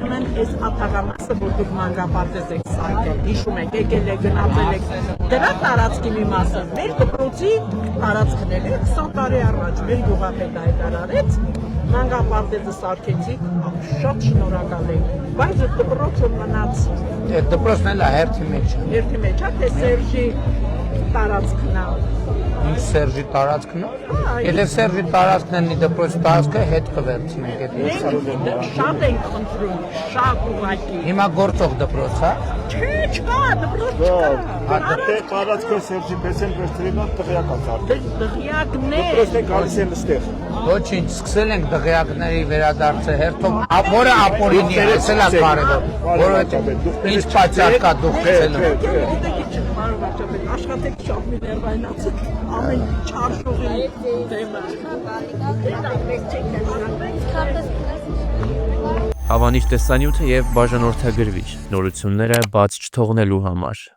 ուզում են այս աթաղամասը, որ դուք մանկապարտեզ եք սարքել, հիշում եք, եկել եք, գնացել եք, դրա տարածքի մի մասը, մեր դպրոցի տարածքն էր, 20 տարի առաջ մեր գյուղապետը հայտարարեց, մանկապարտեզը սարքեցիք, շատ շնորհակալ ենք, բայց դպրոցը մնաց։ Դպրոցն էլ է հերթի մեջ։ Հերթի մեջ է, թե Սերժի տարածքն է։ Ինչ Սերժի տարածքն է։ Եթե Սերժի տարածքն է դպրոցի տարածքը հետ կվերցնենք այդ Մենք շատ ենք խնդրում, շատ ուղղակի։ Հիմա գործող դպրոց է։ Չէ, չկա, դպրոց չկա։ Դե տարածքը Սերժի Բեսեն վերցրելա տղյակ ացարդել։ Դղյակն է։ Դպրոցն է գալիս են ստեղ։ Ոչինչ, սկսել ենք դղյակների վերադարձը հերթով, որը ապօրինի է, էսել է կարևոր, որովհետև ինչ պատճառ կա դուք գցելու։ Աշխատեք շատ մի ներվայնացեք, ամեն չարժողի դեմը։ Հավանիչ տեսանյութը և բաժանորդագրվիչ նորությունները բաց չթողնելու համար։